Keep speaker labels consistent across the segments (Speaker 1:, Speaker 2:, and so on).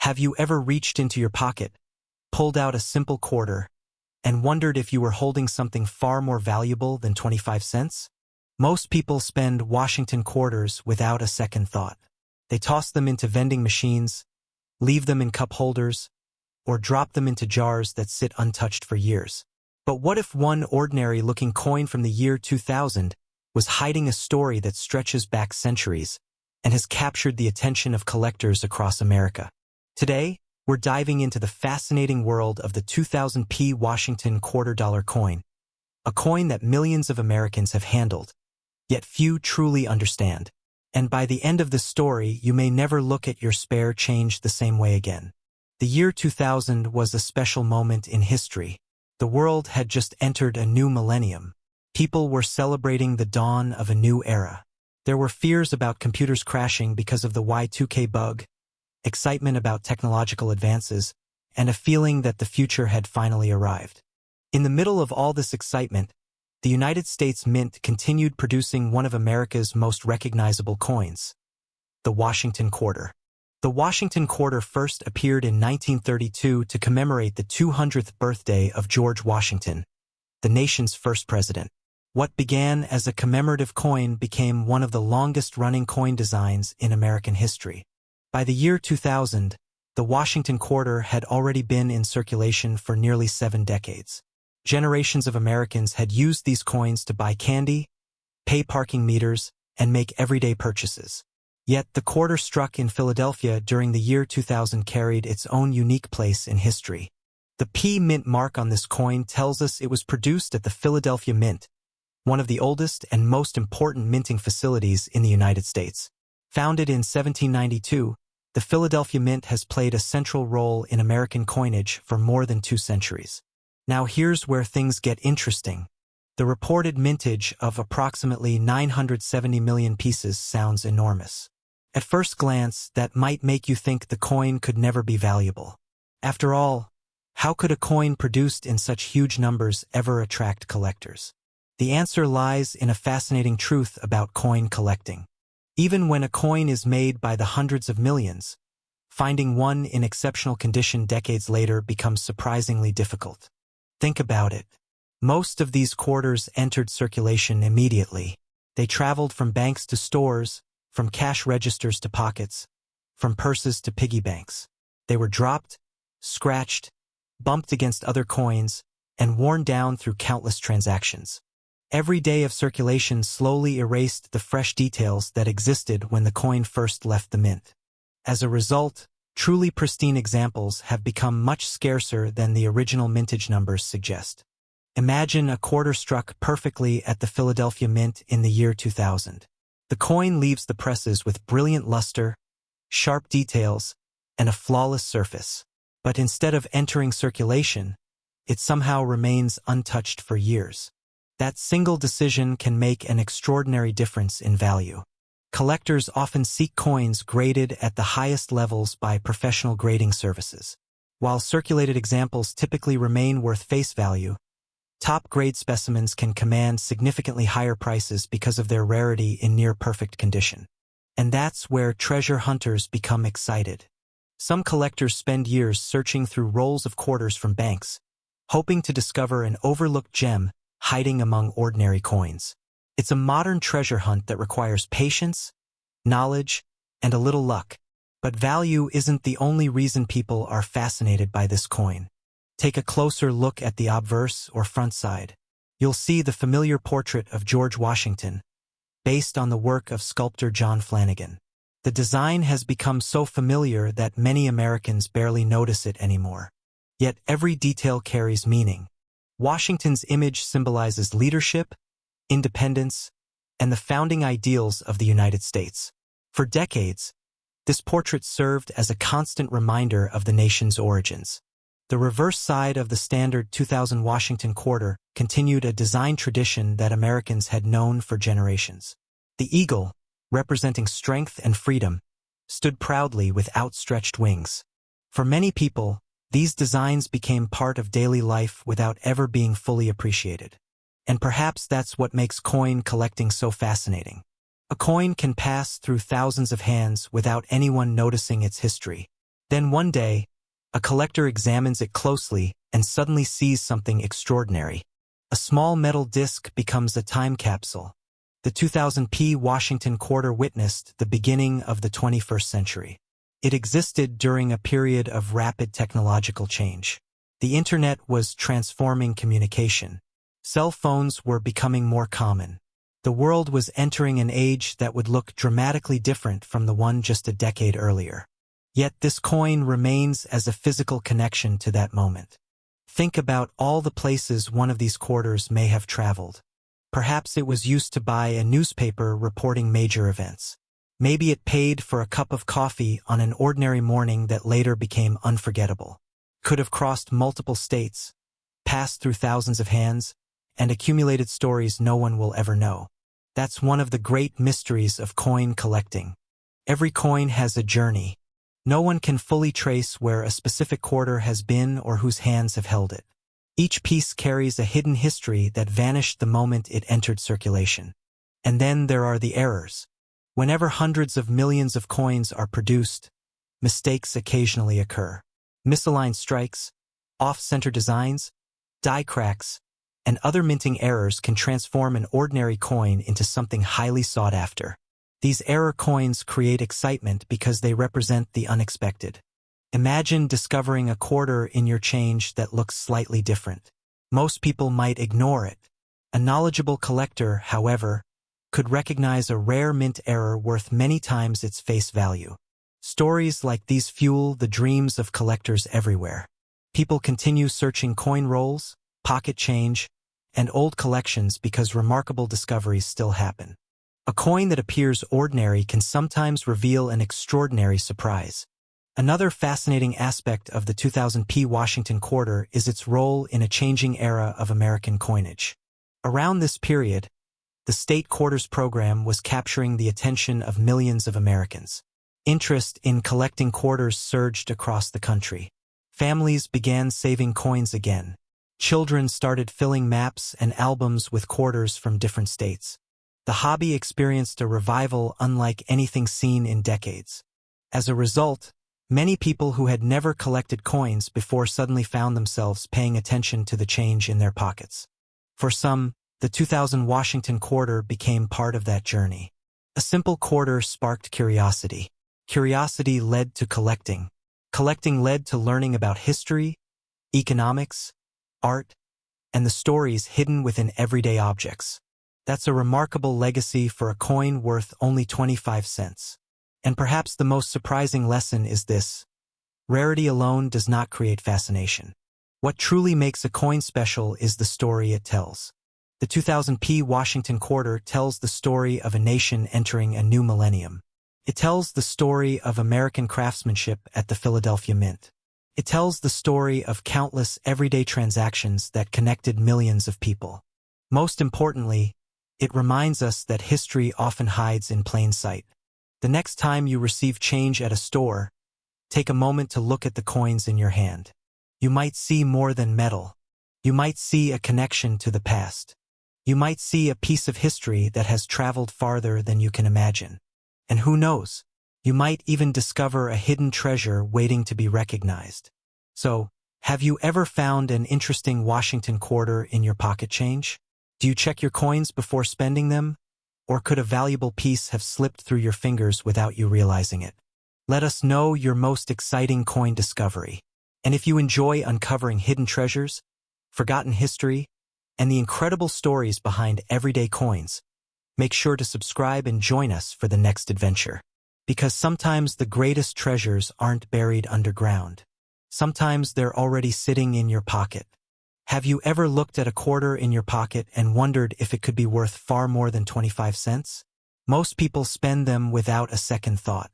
Speaker 1: Have you ever reached into your pocket, pulled out a simple quarter, and wondered if you were holding something far more valuable than 25 cents? Most people spend Washington quarters without a second thought. They toss them into vending machines, leave them in cup holders, or drop them into jars that sit untouched for years. But what if one ordinary-looking coin from the year 2000 was hiding a story that stretches back centuries and has captured the attention of collectors across America? Today, we're diving into the fascinating world of the 2000p Washington quarter-dollar coin, a coin that millions of Americans have handled, yet few truly understand. And by the end of the story, you may never look at your spare change the same way again. The year 2000 was a special moment in history. The world had just entered a new millennium. People were celebrating the dawn of a new era. There were fears about computers crashing because of the Y2K bug, excitement about technological advances, and a feeling that the future had finally arrived. In the middle of all this excitement, the United States Mint continued producing one of America's most recognizable coins, the Washington Quarter. The Washington Quarter first appeared in 1932 to commemorate the 200th birthday of George Washington, the nation's first president. What began as a commemorative coin became one of the longest-running coin designs in American history. By the year 2000, the Washington Quarter had already been in circulation for nearly 7 decades. Generations of Americans had used these coins to buy candy, pay parking meters, and make everyday purchases. Yet the quarter struck in Philadelphia during the year 2000 carried its own unique place in history. The P Mint mark on this coin tells us it was produced at the Philadelphia Mint, one of the oldest and most important minting facilities in the United States. Founded in 1792, the Philadelphia Mint has played a central role in American coinage for more than 2 centuries. Now here's where things get interesting. The reported mintage of approximately 970 million pieces sounds enormous. At first glance, that might make you think the coin could never be valuable. After all, how could a coin produced in such huge numbers ever attract collectors? The answer lies in a fascinating truth about coin collecting. Even when a coin is made by the hundreds of millions, finding one in exceptional condition decades later becomes surprisingly difficult. Think about it. Most of these quarters entered circulation immediately. They traveled from banks to stores, from cash registers to pockets, from purses to piggy banks. They were dropped, scratched, bumped against other coins, and worn down through countless transactions. Every day of circulation slowly erased the fresh details that existed when the coin first left the mint. As a result, truly pristine examples have become much scarcer than the original mintage numbers suggest. Imagine a quarter struck perfectly at the Philadelphia Mint in the year 2000. The coin leaves the presses with brilliant luster, sharp details, and a flawless surface. But instead of entering circulation, it somehow remains untouched for years. That single decision can make an extraordinary difference in value. Collectors often seek coins graded at the highest levels by professional grading services. While circulated examples typically remain worth face value, top-grade specimens can command significantly higher prices because of their rarity in near-perfect condition. And that's where treasure hunters become excited. Some collectors spend years searching through rolls of quarters from banks, hoping to discover an overlooked gem hiding among ordinary coins. It's a modern treasure hunt that requires patience, knowledge, and a little luck. But value isn't the only reason people are fascinated by this coin. Take a closer look at the obverse or front side. You'll see the familiar portrait of George Washington, based on the work of sculptor John Flanagan. The design has become so familiar that many Americans barely notice it anymore. Yet every detail carries meaning. Washington's image symbolizes leadership, independence, and the founding ideals of the United States. For decades, this portrait served as a constant reminder of the nation's origins. The reverse side of the standard 2000 Washington Quarter continued a design tradition that Americans had known for generations. The eagle, representing strength and freedom, stood proudly with outstretched wings. For many people, these designs became part of daily life without ever being fully appreciated. And perhaps that's what makes coin collecting so fascinating. A coin can pass through thousands of hands without anyone noticing its history. Then one day, a collector examines it closely and suddenly sees something extraordinary. A small metal disc becomes a time capsule. The 2000p Washington quarter witnessed the beginning of the 21st century. It existed during a period of rapid technological change. The internet was transforming communication. Cell phones were becoming more common. The world was entering an age that would look dramatically different from the one just a decade earlier. Yet this coin remains as a physical connection to that moment. Think about all the places one of these quarters may have traveled. Perhaps it was used to buy a newspaper reporting major events. Maybe it paid for a cup of coffee on an ordinary morning that later became unforgettable. Could have crossed multiple states, passed through thousands of hands, and accumulated stories no one will ever know. That's one of the great mysteries of coin collecting. Every coin has a journey. No one can fully trace where a specific quarter has been or whose hands have held it. Each piece carries a hidden history that vanished the moment it entered circulation. And then there are the errors. Whenever hundreds of millions of coins are produced, mistakes occasionally occur. Misaligned strikes, off-center designs, die cracks, and other minting errors can transform an ordinary coin into something highly sought after. These error coins create excitement because they represent the unexpected. Imagine discovering a quarter in your change that looks slightly different. Most people might ignore it. A knowledgeable collector, however, could recognize a rare mint error worth many times its face value. Stories like these fuel the dreams of collectors everywhere. People continue searching coin rolls, pocket change, and old collections because remarkable discoveries still happen. A coin that appears ordinary can sometimes reveal an extraordinary surprise. Another fascinating aspect of the 2000p Washington quarter is its role in a changing era of American coinage. Around this period, the state quarters program was capturing the attention of millions of Americans. Interest in collecting quarters surged across the country. Families began saving coins again. Children started filling maps and albums with quarters from different states. The hobby experienced a revival unlike anything seen in decades. As a result, many people who had never collected coins before suddenly found themselves paying attention to the change in their pockets. For some, the 2000 Washington quarter became part of that journey. A simple quarter sparked curiosity. Curiosity led to collecting. Collecting led to learning about history, economics, art, and the stories hidden within everyday objects. That's a remarkable legacy for a coin worth only 25 cents. And perhaps the most surprising lesson is this: rarity alone does not create fascination. What truly makes a coin special is the story it tells. The 2000p Washington quarter tells the story of a nation entering a new millennium. It tells the story of American craftsmanship at the Philadelphia Mint. It tells the story of countless everyday transactions that connected millions of people. Most importantly, it reminds us that history often hides in plain sight. The next time you receive change at a store, take a moment to look at the coins in your hand. You might see more than metal. You might see a connection to the past. You might see a piece of history that has traveled farther than you can imagine. And who knows, you might even discover a hidden treasure waiting to be recognized. So, have you ever found an interesting Washington quarter in your pocket change? Do you check your coins before spending them? Or could a valuable piece have slipped through your fingers without you realizing it? Let us know your most exciting coin discovery. And if you enjoy uncovering hidden treasures, forgotten history, and the incredible stories behind everyday coins, make sure to subscribe and join us for the next adventure. Because sometimes the greatest treasures aren't buried underground. Sometimes they're already sitting in your pocket. Have you ever looked at a quarter in your pocket and wondered if it could be worth far more than 25 cents? Most people spend them without a second thought.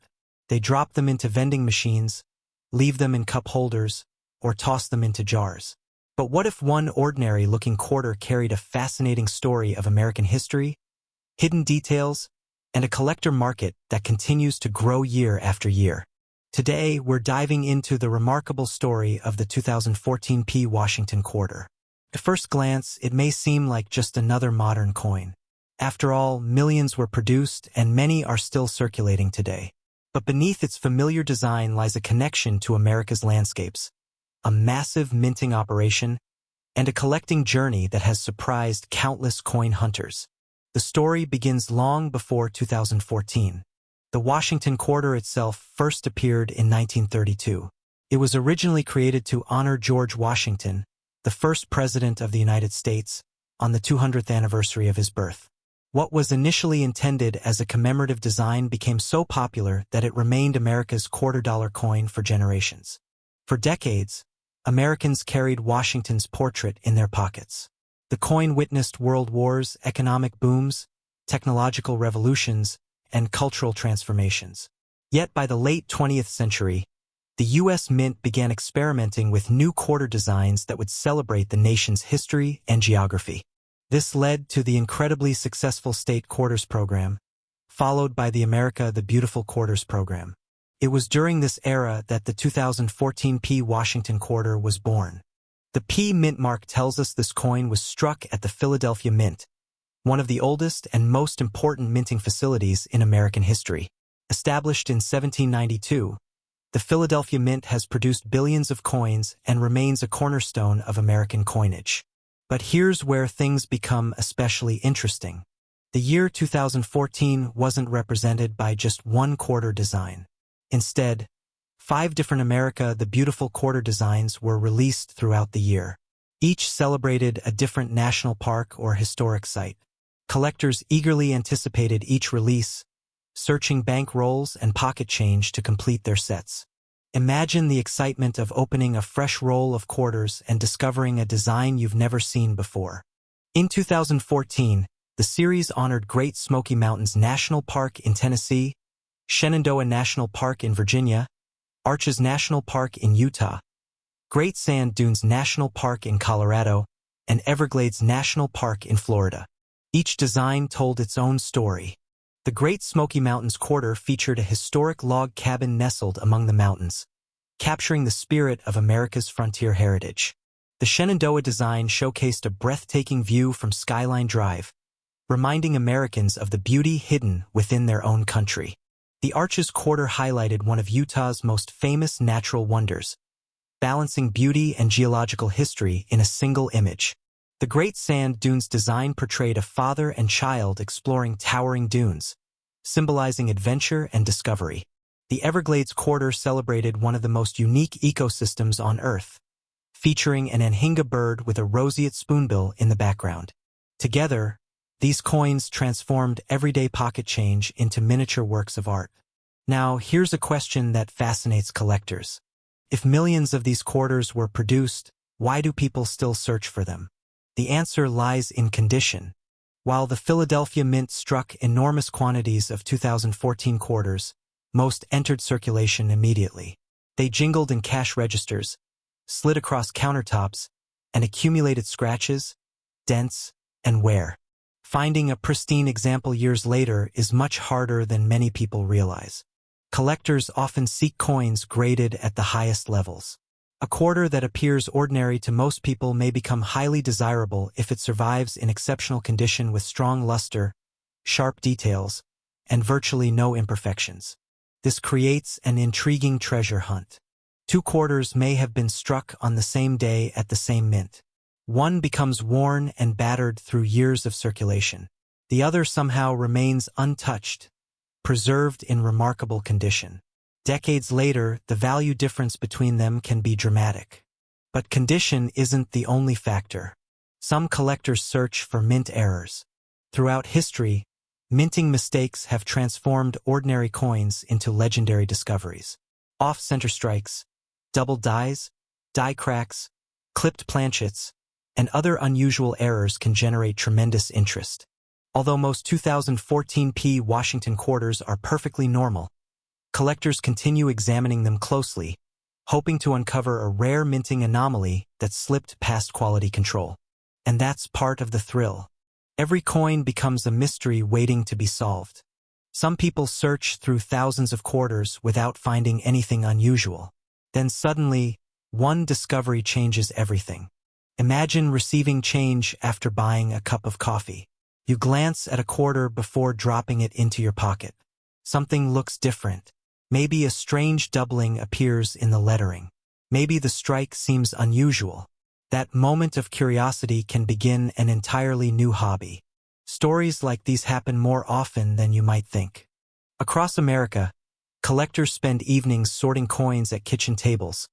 Speaker 1: They drop them into vending machines, leave them in cup holders, or toss them into jars. But what if one ordinary-looking quarter carried a fascinating story of American history, hidden details, and a collector market that continues to grow year after year? Today, we're diving into the remarkable story of the 2014p Washington quarter. At first glance, it may seem like just another modern coin. After all, millions were produced and many are still circulating today. But beneath its familiar design lies a connection to America's landscapes, a massive minting operation, and a collecting journey that has surprised countless coin hunters. The story begins long before 2014. The Washington quarter itself first appeared in 1932. It was originally created to honor George Washington, the first president of the United States, on the 200th anniversary of his birth. What was initially intended as a commemorative design became so popular that it remained America's quarter-dollar coin for generations. For decades, Americans carried Washington's portrait in their pockets. The coin witnessed world wars, economic booms, technological revolutions, and cultural transformations. Yet by the late 20th century, the U.S. Mint began experimenting with new quarter designs that would celebrate the nation's history and geography. This led to the incredibly successful State Quarters program, followed by the America the Beautiful Quarters program. It was during this era that the 2014 P Washington quarter was born. The P Mint mark tells us this coin was struck at the Philadelphia Mint, one of the oldest and most important minting facilities in American history. Established in 1792, the Philadelphia Mint has produced billions of coins and remains a cornerstone of American coinage. But here's where things become especially interesting. The year 2014 wasn't represented by just one quarter design. Instead, 5 different America the Beautiful quarter designs were released throughout the year. Each celebrated a different national park or historic site. Collectors eagerly anticipated each release, searching bank rolls and pocket change to complete their sets. Imagine the excitement of opening a fresh roll of quarters and discovering a design you've never seen before. In 2014, the series honored Great Smoky Mountains National Park in Tennessee, Shenandoah National Park in Virginia, Arches National Park in Utah, Great Sand Dunes National Park in Colorado, and Everglades National Park in Florida. Each design told its own story. The Great Smoky Mountains quarter featured a historic log cabin nestled among the mountains, capturing the spirit of America's frontier heritage. The Shenandoah design showcased a breathtaking view from Skyline Drive, reminding Americans of the beauty hidden within their own country. The Arches quarter highlighted one of Utah's most famous natural wonders, balancing beauty and geological history in a single image. The Great Sand Dunes design portrayed a father and child exploring towering dunes, symbolizing adventure and discovery. The Everglades quarter celebrated one of the most unique ecosystems on Earth, featuring an anhinga bird with a roseate spoonbill in the background. Together, these coins transformed everyday pocket change into miniature works of art. Now, here's a question that fascinates collectors. If millions of these quarters were produced, why do people still search for them? The answer lies in condition. While the Philadelphia Mint struck enormous quantities of 2014 quarters, most entered circulation immediately. They jingled in cash registers, slid across countertops, and accumulated scratches, dents, and wear. Finding a pristine example years later is much harder than many people realize. Collectors often seek coins graded at the highest levels. A quarter that appears ordinary to most people may become highly desirable if it survives in exceptional condition with strong luster, sharp details, and virtually no imperfections. This creates an intriguing treasure hunt. 2 quarters may have been struck on the same day at the same mint. One becomes worn and battered through years of circulation. The other somehow remains untouched, preserved in remarkable condition. Decades later, the value difference between them can be dramatic. But condition isn't the only factor. Some collectors search for mint errors. Throughout history, minting mistakes have transformed ordinary coins into legendary discoveries. Off-center strikes, double dies, die cracks, clipped planchets, and other unusual errors can generate tremendous interest. Although most 2014 P Washington quarters are perfectly normal, collectors continue examining them closely, hoping to uncover a rare minting anomaly that slipped past quality control. And that's part of the thrill. Every coin becomes a mystery waiting to be solved. Some people search through thousands of quarters without finding anything unusual. Then suddenly, one discovery changes everything. Imagine receiving change after buying a cup of coffee. You glance at a quarter before dropping it into your pocket. Something looks different. Maybe a strange doubling appears in the lettering. Maybe the strike seems unusual. That moment of curiosity can begin an entirely new hobby. Stories like these happen more often than you might think. Across America, collectors spend evenings sorting coins at kitchen tables,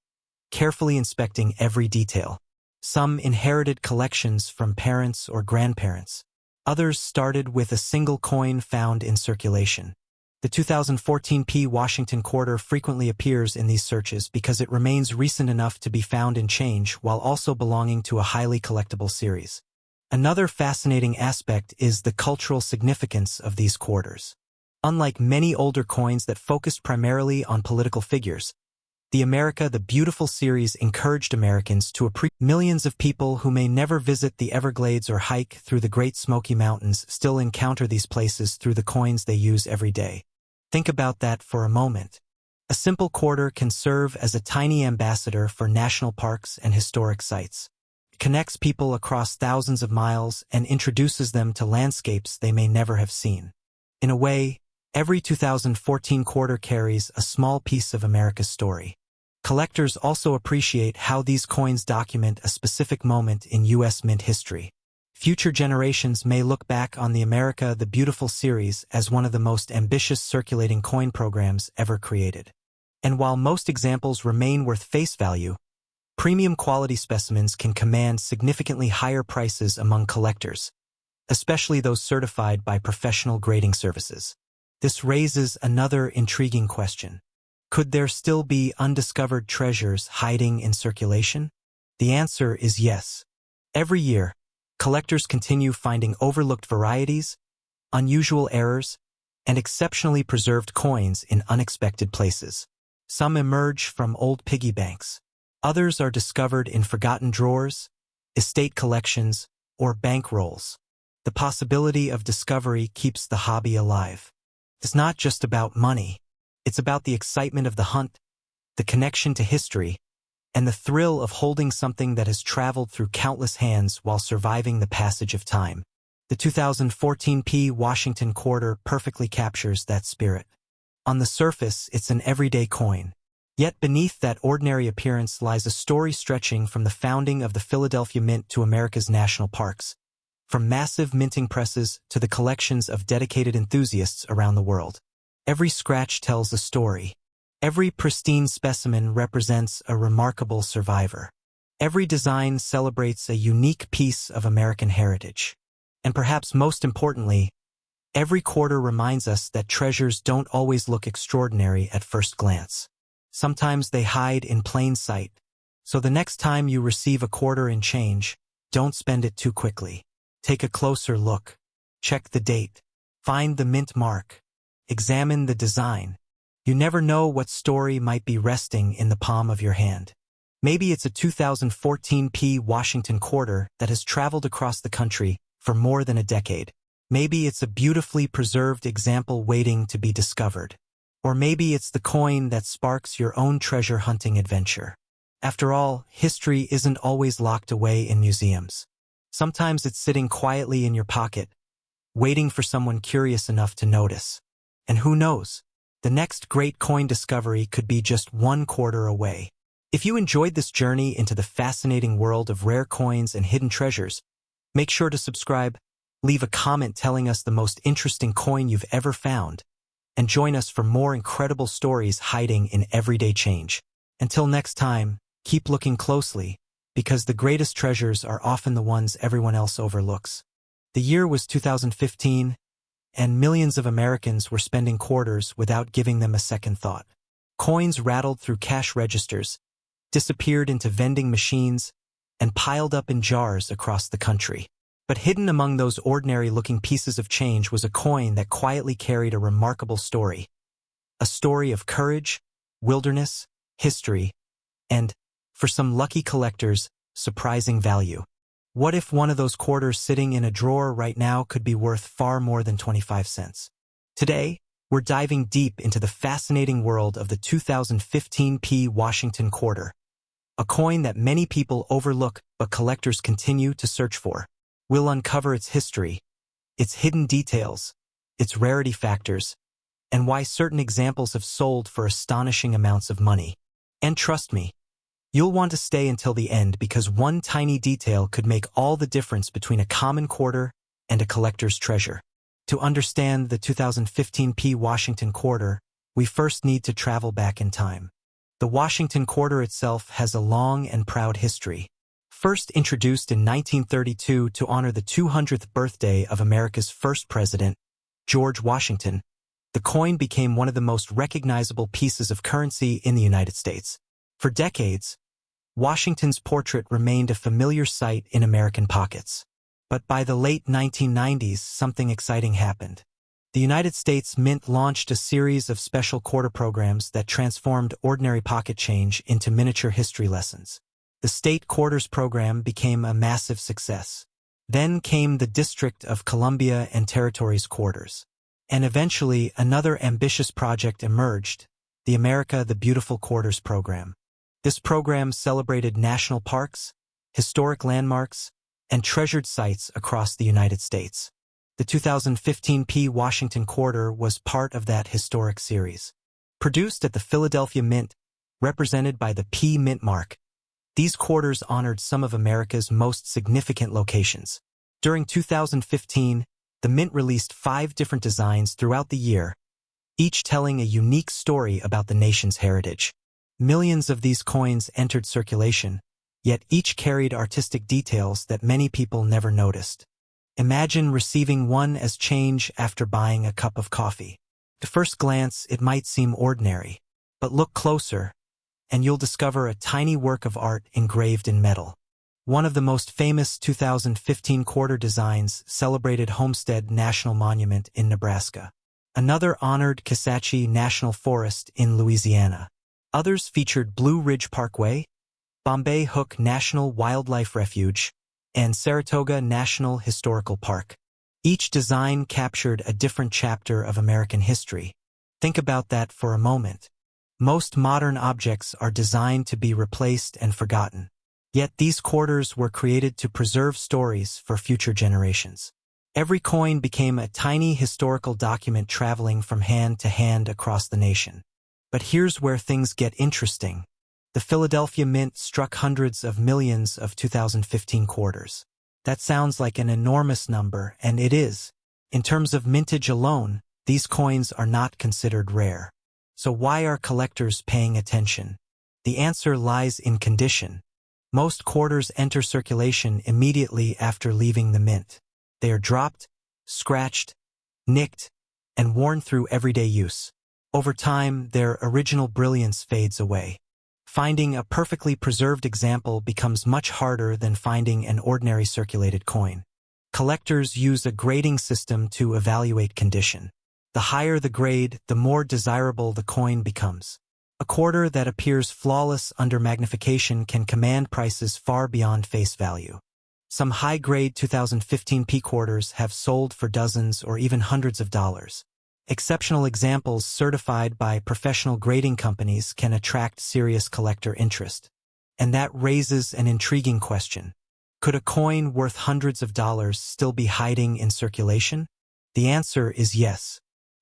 Speaker 1: carefully inspecting every detail. Some inherited collections from parents or grandparents. Others started with a single coin found in circulation. The 2014 P. Washington Quarter frequently appears in these searches because it remains recent enough to be found in change while also belonging to a highly collectible series. Another fascinating aspect is the cultural significance of these quarters. Unlike many older coins that focused primarily on political figures, the America the Beautiful series encouraged Americans to appreciate. Millions of people who may never visit the Everglades or hike through the Great Smoky Mountains still encounter these places through the coins they use every day. Think about that for a moment. A simple quarter can serve as a tiny ambassador for national parks and historic sites. It connects people across thousands of miles and introduces them to landscapes they may never have seen. In a way, every 2014 quarter carries a small piece of America's story. Collectors also appreciate how these coins document a specific moment in U.S. mint history. Future generations may look back on the America the Beautiful series as one of the most ambitious circulating coin programs ever created. And while most examples remain worth face value, premium quality specimens can command significantly higher prices among collectors, especially those certified by professional grading services. This raises another intriguing question. Could there still be undiscovered treasures hiding in circulation? The answer is yes. Every year, collectors continue finding overlooked varieties, unusual errors, and exceptionally preserved coins in unexpected places. Some emerge from old piggy banks. Others are discovered in forgotten drawers, estate collections, or bank rolls. The possibility of discovery keeps the hobby alive. It's not just about money. It's about the excitement of the hunt, the connection to history, and the thrill of holding something that has traveled through countless hands while surviving the passage of time. The 2014 P. Washington Quarter perfectly captures that spirit. On the surface, it's an everyday coin. Yet beneath that ordinary appearance lies a story stretching from the founding of the Philadelphia Mint to America's national parks, from massive minting presses to the collections of dedicated enthusiasts around the world. Every scratch tells a story. Every pristine specimen represents a remarkable survivor. Every design celebrates a unique piece of American heritage. And perhaps most importantly, every quarter reminds us that treasures don't always look extraordinary at first glance. Sometimes they hide in plain sight. So the next time you receive a quarter in change, don't spend it too quickly. Take a closer look. Check the date. Find the mint mark. Examine the design. You never know what story might be resting in the palm of your hand. Maybe it's a 2014 P. Washington Quarter that has traveled across the country for more than a decade. Maybe it's a beautifully preserved example waiting to be discovered. Or maybe it's the coin that sparks your own treasure hunting adventure. After all, history isn't always locked away in museums. Sometimes it's sitting quietly in your pocket, waiting for someone curious enough to notice. And who knows? The next great coin discovery could be just one quarter away. If you enjoyed this journey into the fascinating world of rare coins and hidden treasures, make sure to subscribe, leave a comment telling us the most interesting coin you've ever found, and join us for more incredible stories hiding in everyday change. Until next time, keep looking closely, because the greatest treasures are often the ones everyone else overlooks. The year was 2015, and millions of Americans were spending quarters without giving them a second thought. Coins rattled through cash registers, disappeared into vending machines, and piled up in jars across the country. But hidden among those ordinary-looking pieces of change was a coin that quietly carried a remarkable story. A story of courage, wilderness, history, and, for some lucky collectors, surprising value. What if one of those quarters sitting in a drawer right now could be worth far more than 25 cents? Today, we're diving deep into the fascinating world of the 2015 P. Washington Quarter, a coin that many people overlook but collectors continue to search for. We'll uncover its history, its hidden details, its rarity factors, and why certain examples have sold for astonishing amounts of money. And trust me, you'll want to stay until the end because one tiny detail could make all the difference between a common quarter and a collector's treasure. To understand the 2015 P. Washington quarter, we first need to travel back in time. The Washington quarter itself has a long and proud history. First introduced in 1932 to honor the 200th birthday of America's first president, George Washington, the coin became one of the most recognizable pieces of currency in the United States. For decades, Washington's portrait remained a familiar sight in American pockets. But by the late 1990s, something exciting happened. The United States Mint launched a series of special quarter programs that transformed ordinary pocket change into miniature history lessons. The State Quarters program became a massive success. Then came the District of Columbia and Territories Quarters. And eventually, another ambitious project emerged, the America the Beautiful Quarters program. This program celebrated national parks, historic landmarks, and treasured sites across the United States. The 2015 P. Washington Quarter was part of that historic series. Produced at the Philadelphia Mint, represented by the P. Mint mark, these quarters honored some of America's most significant locations. During 2015, the Mint released 5 different designs throughout the year, each telling a unique story about the nation's heritage. Millions of these coins entered circulation, yet each carried artistic details that many people never noticed. Imagine receiving one as change after buying a cup of coffee. At first glance, it might seem ordinary, but look closer, and you'll discover a tiny work of art engraved in metal. One of the most famous 2015 quarter designs celebrated Homestead National Monument in Nebraska. Another honored Kisatchie National Forest in Louisiana. Others featured Blue Ridge Parkway, Bombay Hook National Wildlife Refuge, and Saratoga National Historical Park. Each design captured a different chapter of American history. Think about that for a moment. Most modern objects are designed to be replaced and forgotten. Yet these quarters were created to preserve stories for future generations. Every coin became a tiny historical document traveling from hand to hand across the nation. But here's where things get interesting. The Philadelphia Mint struck hundreds of millions of 2015 quarters. That sounds like an enormous number, and it is. In terms of mintage alone, these coins are not considered rare. So why are collectors paying attention? The answer lies in condition. Most quarters enter circulation immediately after leaving the mint. They are dropped, scratched, nicked, and worn through everyday use. Over time, their original brilliance fades away. Finding a perfectly preserved example becomes much harder than finding an ordinary circulated coin. Collectors use a grading system to evaluate condition. The higher the grade, the more desirable the coin becomes. A quarter that appears flawless under magnification can command prices far beyond face value. Some high-grade 2015 P quarters have sold for dozens or even hundreds of dollars. Exceptional examples certified by professional grading companies can attract serious collector interest. And that raises an intriguing question. Could a coin worth hundreds of dollars still be hiding in circulation? The answer is yes.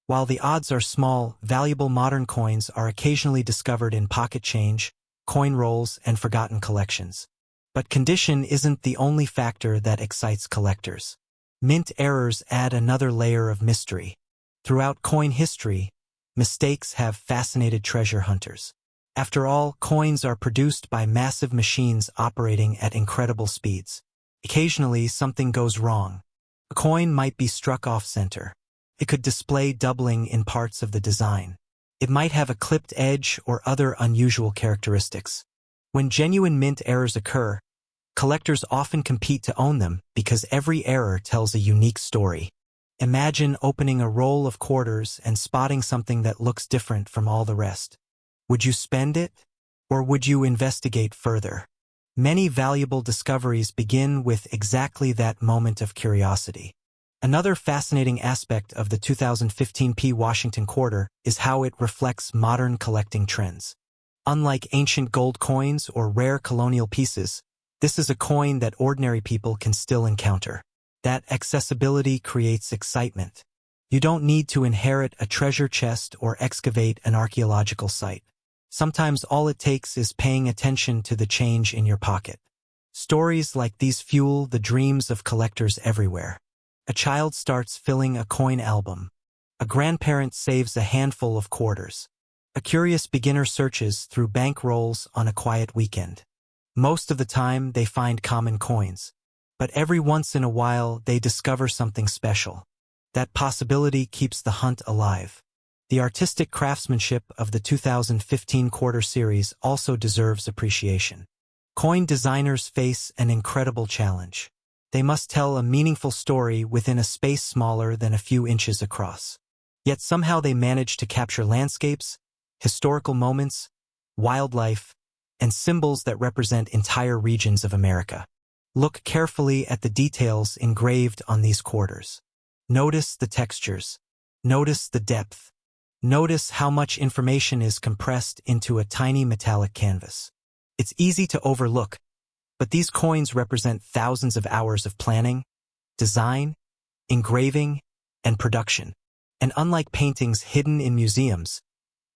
Speaker 1: While the odds are small, valuable modern coins are occasionally discovered in pocket change, coin rolls, and forgotten collections. But condition isn't the only factor that excites collectors. Mint errors add another layer of mystery. Throughout coin history, mistakes have fascinated treasure hunters. After all, coins are produced by massive machines operating at incredible speeds. Occasionally, something goes wrong. A coin might be struck off-center. It could display doubling in parts of the design. It might have a clipped edge or other unusual characteristics. When genuine mint errors occur, collectors often compete to own them because every error tells a unique story. Imagine opening a roll of quarters and spotting something that looks different from all the rest. Would you spend it? Or would you investigate further? Many valuable discoveries begin with exactly that moment of curiosity. Another fascinating aspect of the 2015 P. Washington quarter is how it reflects modern collecting trends. Unlike ancient gold coins or rare colonial pieces, this is a coin that ordinary people can still encounter. That accessibility creates excitement. You don't need to inherit a treasure chest or excavate an archaeological site. Sometimes all it takes is paying attention to the change in your pocket. Stories like these fuel the dreams of collectors everywhere. A child starts filling a coin album. A grandparent saves a handful of quarters. A curious beginner searches through bank rolls on a quiet weekend. Most of the time, they find common coins. But every once in a while, they discover something special. That possibility keeps the hunt alive. The artistic craftsmanship of the 2015 quarter series also deserves appreciation. Coin designers face an incredible challenge. They must tell a meaningful story within a space smaller than a few inches across. Yet somehow they manage to capture landscapes, historical moments, wildlife, and symbols that represent entire regions of America. Look carefully at the details engraved on these quarters. Notice the textures. Notice the depth. Notice how much information is compressed into a tiny metallic canvas. It's easy to overlook, but these coins represent thousands of hours of planning, design, engraving, and production. And unlike paintings hidden in museums,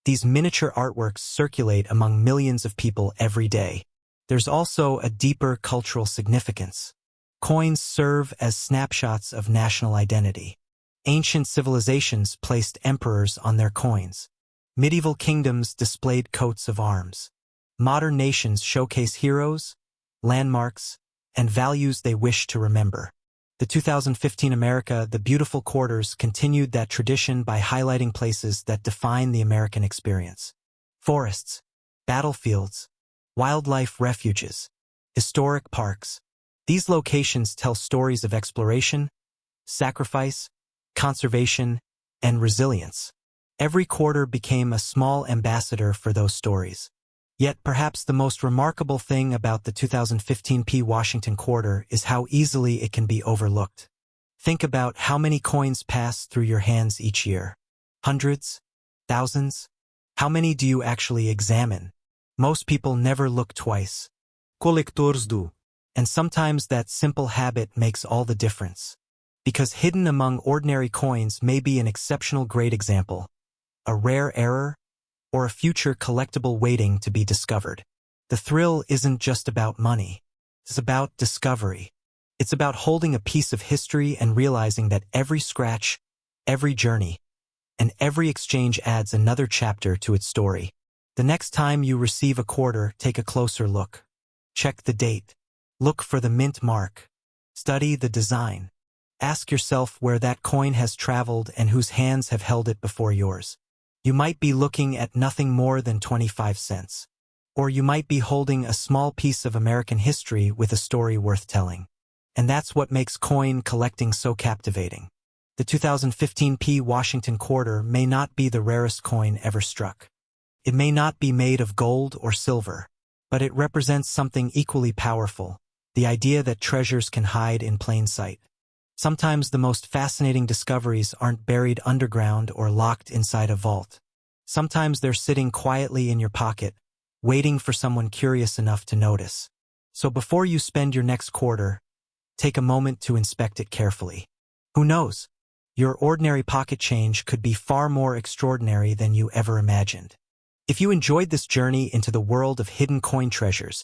Speaker 1: these miniature artworks circulate among millions of people every day. There's also a deeper cultural significance. Coins serve as snapshots of national identity. Ancient civilizations placed emperors on their coins. Medieval kingdoms displayed coats of arms. Modern nations showcase heroes, landmarks, and values they wish to remember. The 2015 America the Beautiful Quarters continued that tradition by highlighting places that define the American experience. Forests, battlefields, wildlife refuges, historic parks. These locations tell stories of exploration, sacrifice, conservation, and resilience. Every quarter became a small ambassador for those stories. Yet perhaps the most remarkable thing about the 2015 P. Washington quarter is how easily it can be overlooked. Think about how many coins pass through your hands each year. Hundreds? Thousands? How many do you actually examine? Most people never look twice. Collectors do. And sometimes that simple habit makes all the difference. Because hidden among ordinary coins may be an exceptional great example, a rare error, or a future collectible waiting to be discovered. The thrill isn't just about money. It's about discovery. It's about holding a piece of history and realizing that every scratch, every journey, and every exchange adds another chapter to its story. The next time you receive a quarter, take a closer look. Check the date. Look for the mint mark. Study the design. Ask yourself where that coin has traveled and whose hands have held it before yours. You might be looking at nothing more than 25 cents. Or you might be holding a small piece of American history with a story worth telling. And that's what makes coin collecting so captivating. The 2015 P. Washington quarter may not be the rarest coin ever struck. It may not be made of gold or silver, but it represents something equally powerful, the idea that treasures can hide in plain sight. Sometimes the most fascinating discoveries aren't buried underground or locked inside a vault. Sometimes they're sitting quietly in your pocket, waiting for someone curious enough to notice. So before you spend your next quarter, take a moment to inspect it carefully. Who knows? Your ordinary pocket change could be far more extraordinary than you ever imagined. If you enjoyed this journey into the world of hidden coin treasures,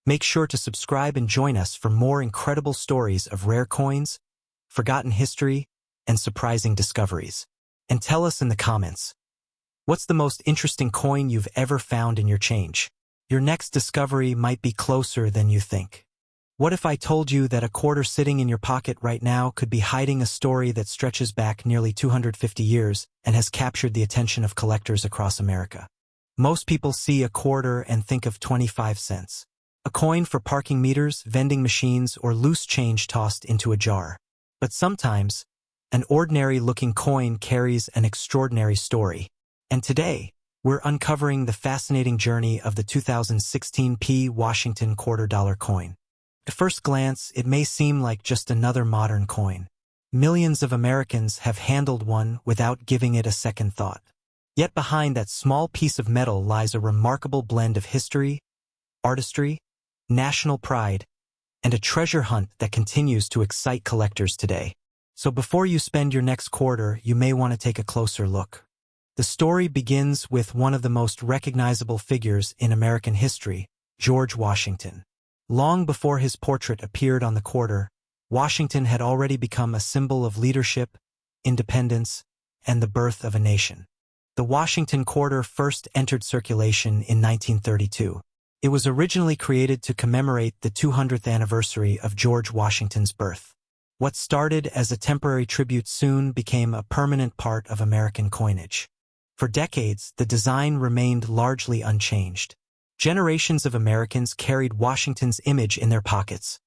Speaker 1: make sure to subscribe and join us for more incredible stories of rare coins, forgotten history, and surprising discoveries. And tell us in the comments, what's the most interesting coin you've ever found in your change? Your next discovery might be closer than you think. What if I told you that a quarter sitting in your pocket right now could be hiding a story that stretches back nearly 250 years and has captured the attention of collectors across America? Most people see a quarter and think of 25 cents. A coin for parking meters, vending machines, or loose change tossed into a jar. But sometimes, an ordinary-looking coin carries an extraordinary story. And today, we're uncovering the fascinating journey of the 2016 P. Washington quarter-dollar coin. At first glance, it may seem like just another modern coin. Millions of Americans have handled one without giving it a second thought. Yet behind that small piece of metal lies a remarkable blend of history, artistry, national pride, and a treasure hunt that continues to excite collectors today. So before you spend your next quarter, you may want to take a closer look. The story begins with one of the most recognizable figures in American history, George Washington. Long before his portrait appeared on the quarter, Washington had already become a symbol of leadership, independence, and the birth of a nation. The Washington Quarter first entered circulation in 1932. It was originally created to commemorate the 200th anniversary of George Washington's birth. What started as a temporary tribute soon became a permanent part of American coinage. For decades, the design remained largely unchanged. Generations of Americans carried Washington's image in their pockets,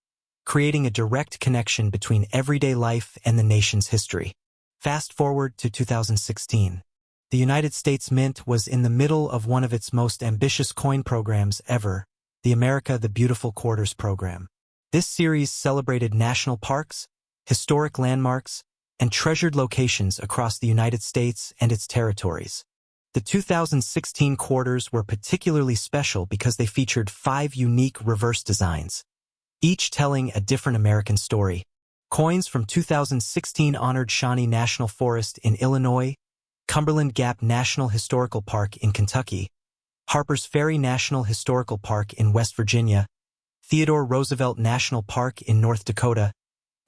Speaker 1: creating a direct connection between everyday life and the nation's history. Fast forward to 2016. The United States Mint was in the middle of one of its most ambitious coin programs ever, the America the Beautiful Quarters program. This series celebrated national parks, historic landmarks, and treasured locations across the United States and its territories. The 2016 quarters were particularly special because they featured 5 unique reverse designs, each telling a different American story. Coins from 2016 honored Shawnee National Forest in Illinois, Cumberland Gap National Historical Park in Kentucky, Harpers Ferry National Historical Park in West Virginia, Theodore Roosevelt National Park in North Dakota,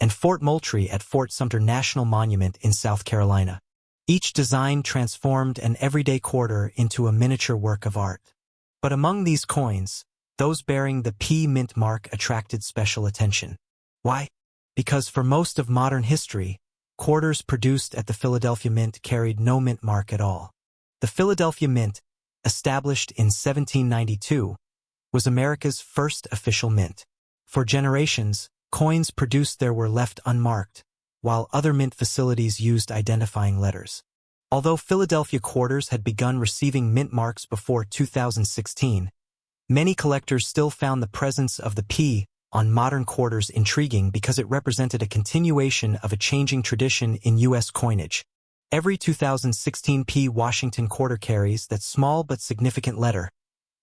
Speaker 1: and Fort Moultrie at Fort Sumter National Monument in South Carolina. Each design transformed an everyday quarter into a miniature work of art. But among these coins, those bearing the P Mint mark attracted special attention. Why? Because for most of modern history, quarters produced at the Philadelphia Mint carried no mint mark at all. The Philadelphia Mint, established in 1792, was America's first official mint. For generations, coins produced there were left unmarked, while other mint facilities used identifying letters. Although Philadelphia quarters had begun receiving mint marks before 2016, many collectors still found the presence of the P on modern quarters intriguing because it represented a continuation of a changing tradition in U.S. coinage. Every 2016 P Washington quarter carries that small but significant letter,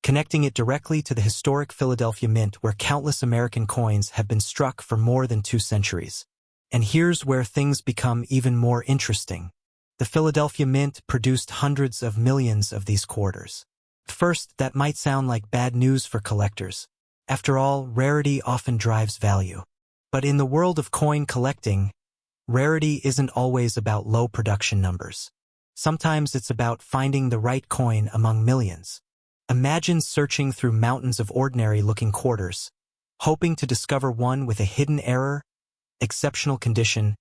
Speaker 1: connecting it directly to the historic Philadelphia Mint where countless American coins have been struck for more than 2 centuries. And here's where things become even more interesting. The Philadelphia Mint produced hundreds of millions of these quarters. First, that might sound like bad news for collectors. After all, rarity often drives value. But in the world of coin collecting, rarity isn't always about low production numbers. Sometimes it's about finding the right coin among millions. Imagine searching through mountains of ordinary-looking quarters, hoping to discover one with a hidden error, exceptional condition,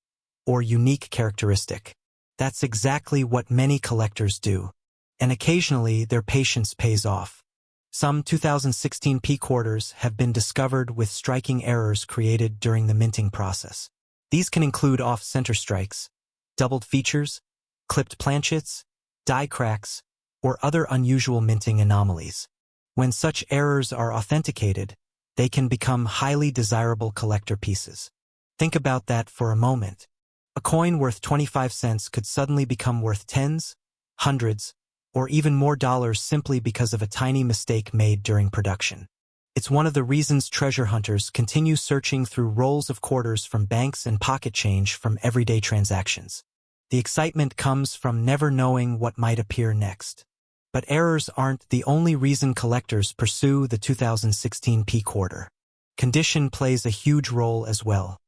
Speaker 1: or unique characteristic. That's exactly what many collectors do. And occasionally, their patience pays off. Some 2016 P quarters have been discovered with striking errors created during the minting process. These can include off-center strikes, doubled features, clipped planchets, die cracks, or other unusual minting anomalies. When such errors are authenticated, they can become highly desirable collector pieces. Think about that for a moment. A coin worth 25 cents could suddenly become worth tens, hundreds, or even more dollars simply because of a tiny mistake made during production. It's one of the reasons treasure hunters continue searching through rolls of quarters from banks and pocket change from everyday transactions. The excitement comes from never knowing what might appear next. But errors aren't the only reason collectors pursue the 2016 P quarter. Condition plays a huge role as well.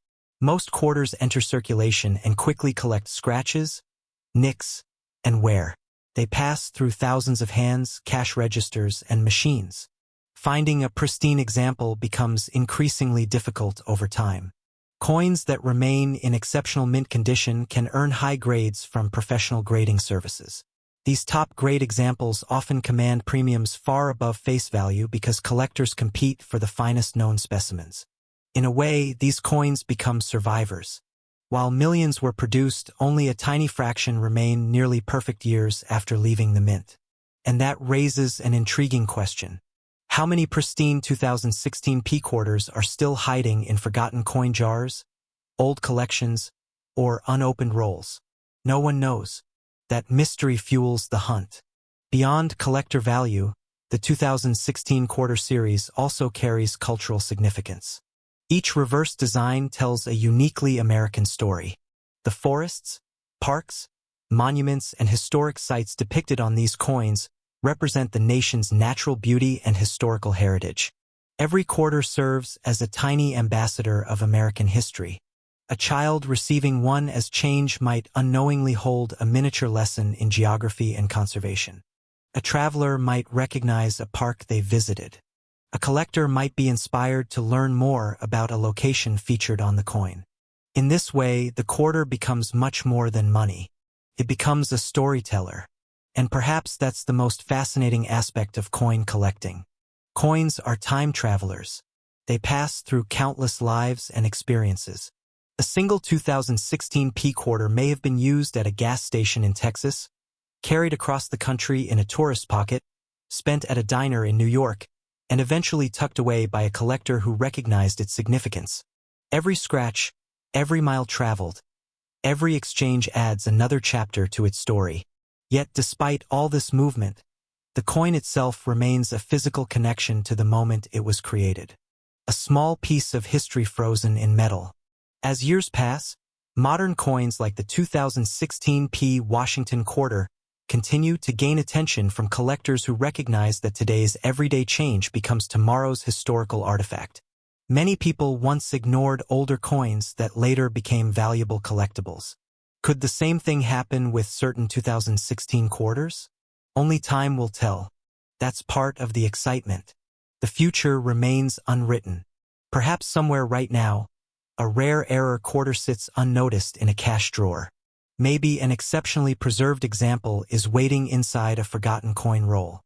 Speaker 1: Most quarters enter circulation and quickly collect scratches, nicks, and wear. They pass through thousands of hands, cash registers, and machines. Finding a pristine example becomes increasingly difficult over time. Coins that remain in exceptional mint condition can earn high grades from professional grading services. These top-grade examples often command premiums far above face value because collectors compete for the finest known specimens. In a way, these coins become survivors. While millions were produced, only a tiny fraction remain nearly perfect years after leaving the mint. And that raises an intriguing question. How many pristine 2016 P quarters are still hiding in forgotten coin jars, old collections, or unopened rolls? No one knows. That mystery fuels the hunt. Beyond collector value, the 2016 quarter series also carries cultural significance. Each reverse design tells a uniquely American story. The forests, parks, monuments, and historic sites depicted on these coins represent the nation's natural beauty and historical heritage. Every quarter serves as a tiny ambassador of American history. A child receiving one as change might unknowingly hold a miniature lesson in geography and conservation. A traveler might recognize a park they visited. A collector might be inspired to learn more about a location featured on the coin. In this way, the quarter becomes much more than money. It becomes a storyteller. And perhaps that's the most fascinating aspect of coin collecting. Coins are time travelers. They pass through countless lives and experiences. A single 2016 P quarter may have been used at a gas station in Texas, carried across the country in a tourist pocket, spent at a diner in New York, and eventually tucked away by a collector who recognized its significance. Every scratch, every mile traveled, every exchange adds another chapter to its story. Yet despite all this movement, the coin itself remains a physical connection to the moment it was created. A small piece of history frozen in metal. As years pass, modern coins like the 2016 P Washington quarter continue to gain attention from collectors who recognize that today's everyday change becomes tomorrow's historical artifact. Many people once ignored older coins that later became valuable collectibles. Could the same thing happen with certain 2016 quarters? Only time will tell. That's part of the excitement. The future remains unwritten. Perhaps somewhere right now, a rare error quarter sits unnoticed in a cash drawer. Maybe an exceptionally preserved example is waiting inside a forgotten coin roll.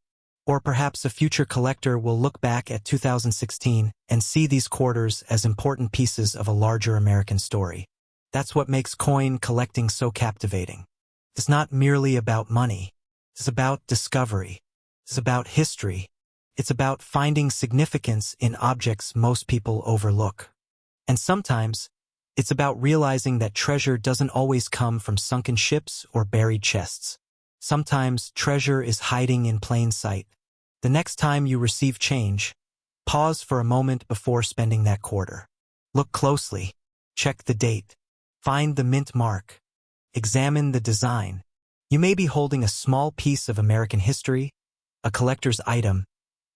Speaker 1: Or perhaps a future collector will look back at 2016 and see these quarters as important pieces of a larger American story. That's what makes coin collecting so captivating. It's not merely about money. It's about discovery. It's about history. It's about finding significance in objects most people overlook. And sometimes, it's about realizing that treasure doesn't always come from sunken ships or buried chests. Sometimes treasure is hiding in plain sight. The next time you receive change, pause for a moment before spending that quarter. Look closely. Check the date. Find the mint mark. Examine the design. You may be holding a small piece of American history, a collector's item,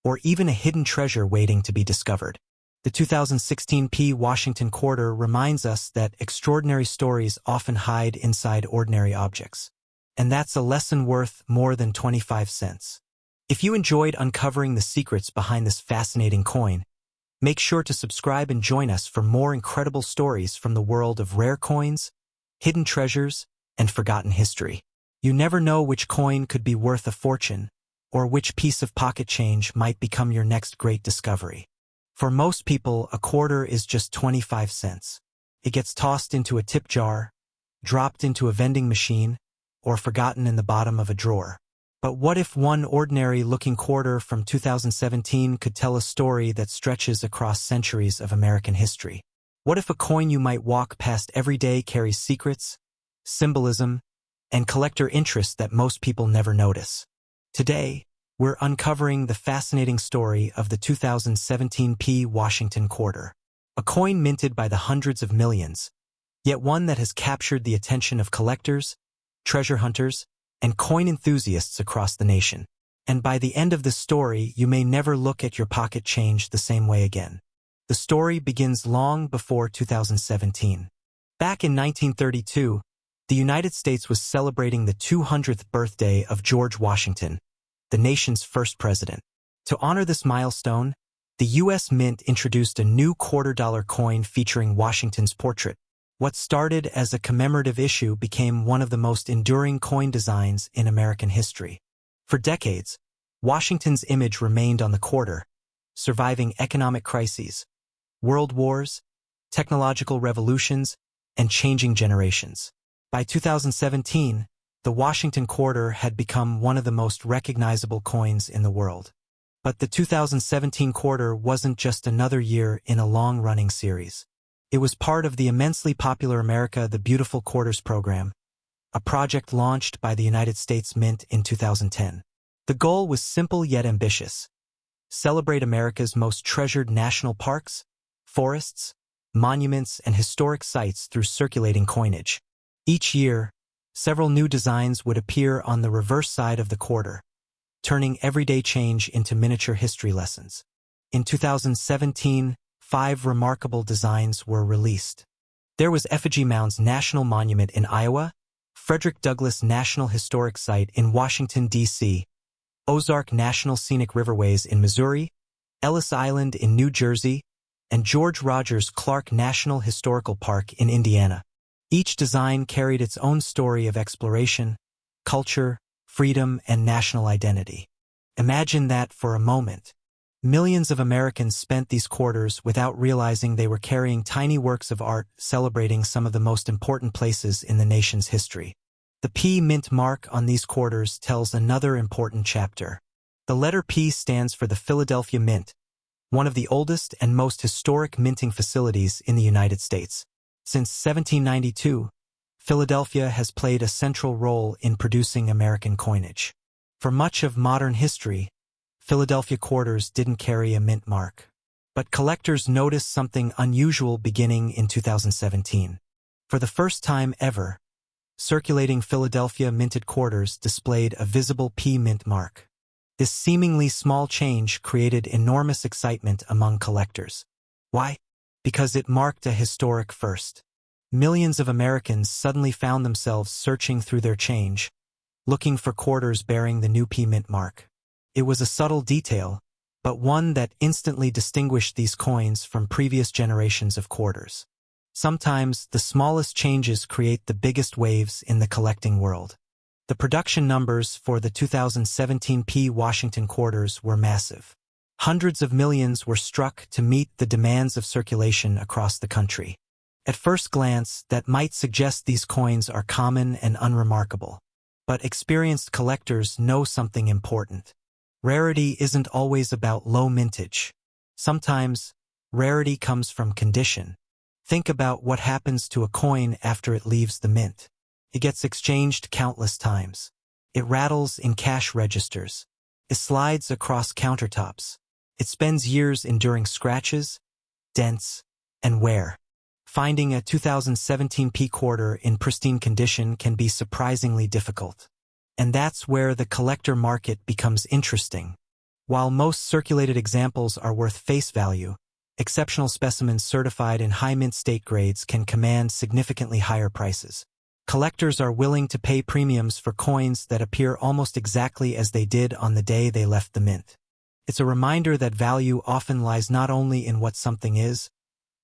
Speaker 1: or even a hidden treasure waiting to be discovered. The 2016 P Washington quarter reminds us that extraordinary stories often hide inside ordinary objects. And that's a lesson worth more than 25 cents. If you enjoyed uncovering the secrets behind this fascinating coin, make sure to subscribe and join us for more incredible stories from the world of rare coins, hidden treasures, and forgotten history. You never know which coin could be worth a fortune, or which piece of pocket change might become your next great discovery. For most people, a quarter is just 25 cents. It gets tossed into a tip jar, dropped into a vending machine, or forgotten in the bottom of a drawer. But what if one ordinary-looking quarter from 2017 could tell a story that stretches across centuries of American history? What if a coin you might walk past every day carries secrets, symbolism, and collector interest that most people never notice? Today, we're uncovering the fascinating story of the 2017 P Washington quarter, a coin minted by the hundreds of millions, yet one that has captured the attention of collectors, treasure hunters, and coin enthusiasts across the nation. And by the end of this story, you may never look at your pocket change the same way again. The story begins long before 2017. Back in 1932, the United States was celebrating the 200th birthday of George Washington, the nation's first president. To honor this milestone, the U.S. Mint introduced a new $quarter coin featuring Washington's portrait. What started as a commemorative issue became one of the most enduring coin designs in American history. For decades, Washington's image remained on the quarter, surviving economic crises, world wars, technological revolutions, and changing generations. By 2017, the Washington quarter had become one of the most recognizable coins in the world. But the 2017 quarter wasn't just another year in a long-running series. It was part of the immensely popular America the Beautiful Quarters program, a project launched by the United States Mint in 2010. The goal was simple yet ambitious: celebrate America's most treasured national parks, forests, monuments, and historic sites through circulating coinage. Each year, several new designs would appear on the reverse side of the quarter, turning everyday change into miniature history lessons. In 2017, 5 remarkable designs were released. There was Effigy Mound's National Monument in Iowa, Frederick Douglass National Historic Site in Washington, D.C., Ozark National Scenic Riverways in Missouri, Ellis Island in New Jersey, and George Rogers Clark National Historical Park in Indiana. Each design carried its own story of exploration, culture, freedom, and national identity. Imagine that for a moment. Millions of Americans spent these quarters without realizing they were carrying tiny works of art celebrating some of the most important places in the nation's history. The P Mint mark on these quarters tells another important chapter. The letter P stands for the Philadelphia Mint, one of the oldest and most historic minting facilities in the United States. Since 1792, Philadelphia has played a central role in producing American coinage. For much of modern history, Philadelphia quarters didn't carry a mint mark. But collectors noticed something unusual beginning in 2017. For the first time ever, circulating Philadelphia minted quarters displayed a visible P Mint mark. This seemingly small change created enormous excitement among collectors. Why? Because it marked a historic first. Millions of Americans suddenly found themselves searching through their change, looking for quarters bearing the new P Mint mark. It was a subtle detail, but one that instantly distinguished these coins from previous generations of quarters. Sometimes, the smallest changes create the biggest waves in the collecting world. The production numbers for the 2017 P Washington quarters were massive. Hundreds of millions were struck to meet the demands of circulation across the country. At first glance, that might suggest these coins are common and unremarkable. But experienced collectors know something important. Rarity isn't always about low mintage. Sometimes, rarity comes from condition. Think about what happens to a coin after it leaves the mint. It gets exchanged countless times. It rattles in cash registers. It slides across countertops. It spends years enduring scratches, dents, and wear. Finding a 2017 P quarter in pristine condition can be surprisingly difficult. And that's where the collector market becomes interesting. While most circulated examples are worth face value, exceptional specimens certified in high mint state grades can command significantly higher prices. Collectors are willing to pay premiums for coins that appear almost exactly as they did on the day they left the mint. It's a reminder that value often lies not only in what something is,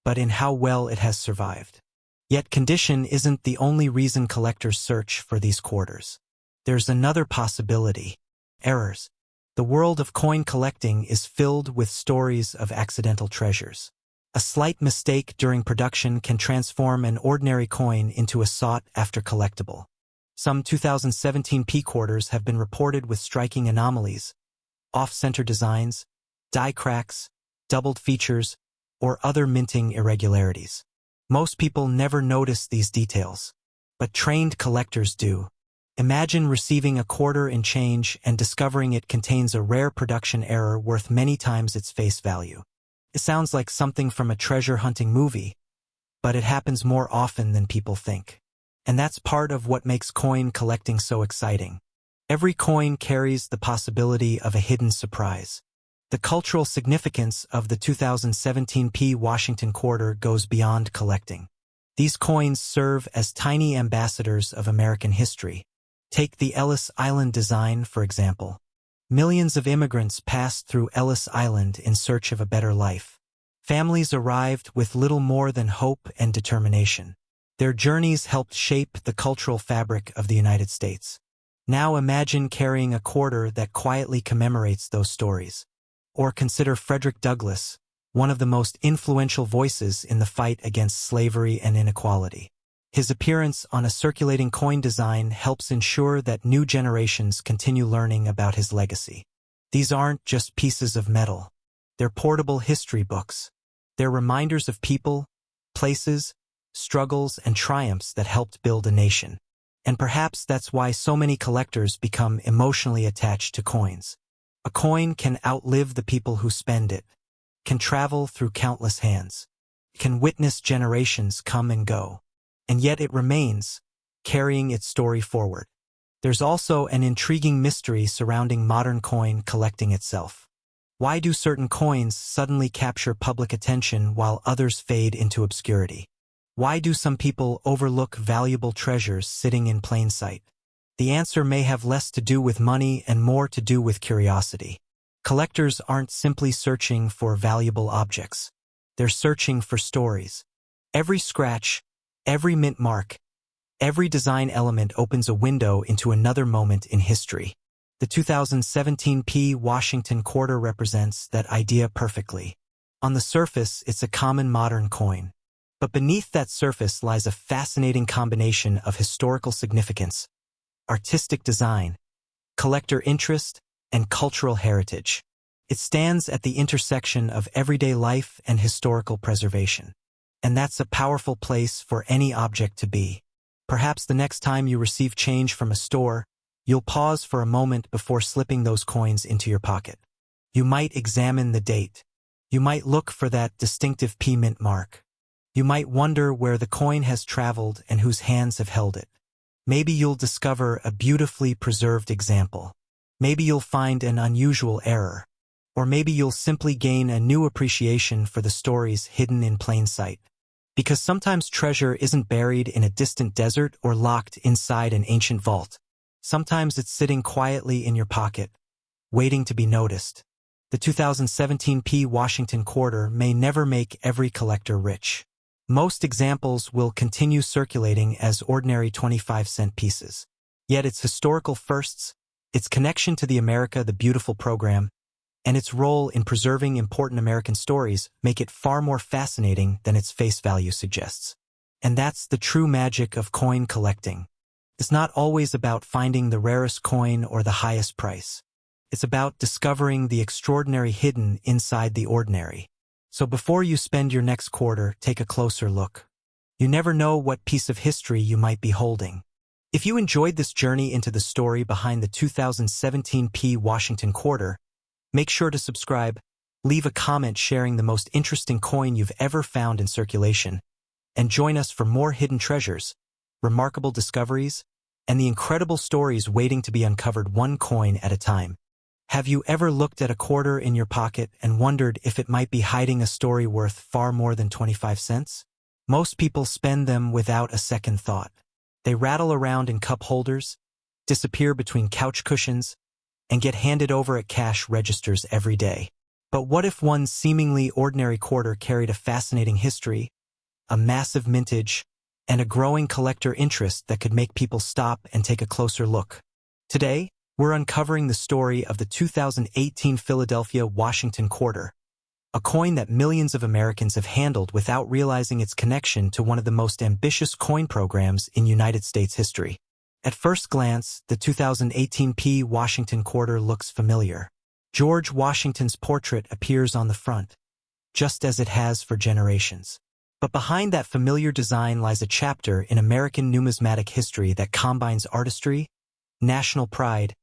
Speaker 1: but in how well it has survived. Yet condition isn't the only reason collectors search for these quarters. There's another possibility: errors. The world of coin collecting is filled with stories of accidental treasures. A slight mistake during production can transform an ordinary coin into a sought-after collectible. Some 2017 P quarters have been reported with striking anomalies: off-center designs, die cracks, doubled features, or other minting irregularities. Most people never notice these details, but trained collectors do. Imagine receiving a quarter in change and discovering it contains a rare production error worth many times its face value. It sounds like something from a treasure-hunting movie, but it happens more often than people think. And that's part of what makes coin collecting so exciting. Every coin carries the possibility of a hidden surprise. The cultural significance of the 2017 P Washington quarter goes beyond collecting. These coins serve as tiny ambassadors of American history. Take the Ellis Island design, for example. Millions of immigrants passed through Ellis Island in search of a better life. Families arrived with little more than hope and determination. Their journeys helped shape the cultural fabric of the United States. Now imagine carrying a quarter that quietly commemorates those stories. Or consider Frederick Douglass, one of the most influential voices in the fight against slavery and inequality. His appearance on a circulating coin design helps ensure that new generations continue learning about his legacy. These aren't just pieces of metal. They're portable history books. They're reminders of people, places, struggles, and triumphs that helped build a nation. And perhaps that's why so many collectors become emotionally attached to coins. A coin can outlive the people who spend it, can travel through countless hands, can witness generations come and go. And yet it remains, carrying its story forward. There's also an intriguing mystery surrounding modern coin collecting itself. Why do certain coins suddenly capture public attention while others fade into obscurity? Why do some people overlook valuable treasures sitting in plain sight? The answer may have less to do with money and more to do with curiosity. Collectors aren't simply searching for valuable objects. They're searching for stories. Every scratch, every mint mark, every design element opens a window into another moment in history. The 2017 P. Washington Quarter represents that idea perfectly. On the surface, it's a common modern coin. But beneath that surface lies a fascinating combination of historical significance, artistic design, collector interest, and cultural heritage. It stands at the intersection of everyday life and historical preservation. And that's a powerful place for any object to be. Perhaps the next time you receive change from a store, you'll pause for a moment before slipping those coins into your pocket. You might examine the date. You might look for that distinctive P mint mark. You might wonder where the coin has traveled and whose hands have held it. Maybe you'll discover a beautifully preserved example. Maybe you'll find an unusual error. Or maybe you'll simply gain a new appreciation for the stories hidden in plain sight. Because sometimes treasure isn't buried in a distant desert or locked inside an ancient vault. Sometimes it's sitting quietly in your pocket, waiting to be noticed. The 2017 P. Washington Quarter may never make every collector rich. Most examples will continue circulating as ordinary 25-cent pieces. Yet its historical firsts, its connection to the America the Beautiful program, and its role in preserving important American stories make it far more fascinating than its face value suggests. And that's the true magic of coin collecting. It's not always about finding the rarest coin or the highest price. It's about discovering the extraordinary hidden inside the ordinary. So before you spend your next quarter, take a closer look. You never know what piece of history you might be holding. If you enjoyed this journey into the story behind the 2017 P. Washington Quarter, make sure to subscribe, leave a comment sharing the most interesting coin you've ever found in circulation, and join us for more hidden treasures, remarkable discoveries, and the incredible stories waiting to be uncovered one coin at a time. Have you ever looked at a quarter in your pocket and wondered if it might be hiding a story worth far more than 25 cents? Most people spend them without a second thought. They rattle around in cup holders, disappear between couch cushions, and get handed over at cash registers every day. But what if one seemingly ordinary quarter carried a fascinating history, a massive mintage, and a growing collector interest that could make people stop and take a closer look? Today, we're uncovering the story of the 2018 Philadelphia Washington Quarter, a coin that millions of Americans have handled without realizing its connection to one of the most ambitious coin programs in United States history. At first glance, the 2018 P. Washington Quarter looks familiar. George Washington's portrait appears on the front, just as it has for generations. But behind that familiar design lies a chapter in American numismatic history that combines artistry, national pride,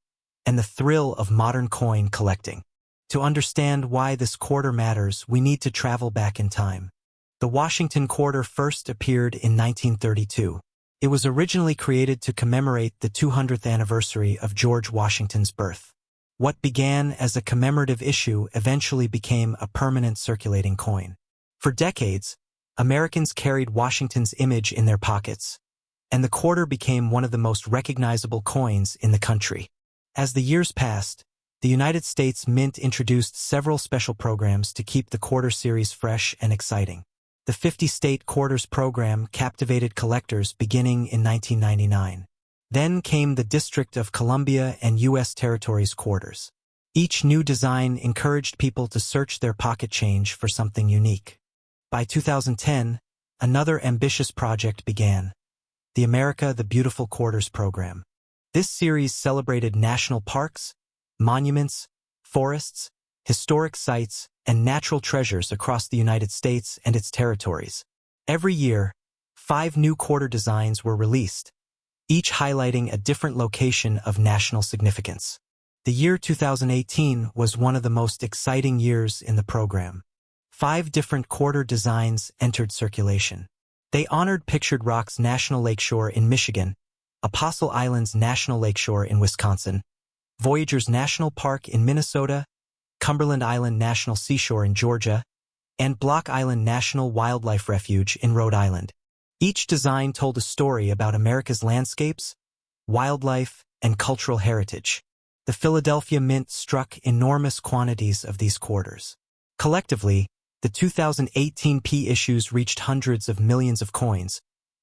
Speaker 1: and the thrill of modern coin collecting. To understand why this quarter matters, we need to travel back in time. The Washington Quarter first appeared in 1932. It was originally created to commemorate the 200th anniversary of George Washington's birth. What began as a commemorative issue eventually became a permanent circulating coin. For decades, Americans carried Washington's image in their pockets, and the quarter became one of the most recognizable coins in the country. As the years passed, the United States Mint introduced several special programs to keep the quarter series fresh and exciting. The 50-state quarters program captivated collectors beginning in 1999. Then came the District of Columbia and U.S. Territories quarters. Each new design encouraged people to search their pocket change for something unique. By 2010, another ambitious project began, the America the Beautiful Quarters program. This series celebrated national parks, monuments, forests, historic sites, and natural treasures across the United States and its territories. Every year, 5 new quarter designs were released, each highlighting a different location of national significance. The year 2018 was one of the most exciting years in the program. 5 different quarter designs entered circulation. They honored Pictured Rock's National Lakeshore in Michigan, Apostle Islands National Lakeshore in Wisconsin, Voyageurs National Park in Minnesota, Cumberland Island National Seashore in Georgia, and Block Island National Wildlife Refuge in Rhode Island. Each design told a story about America's landscapes, wildlife, and cultural heritage. The Philadelphia Mint struck enormous quantities of these quarters. Collectively, the 2018 P issues reached hundreds of millions of coins,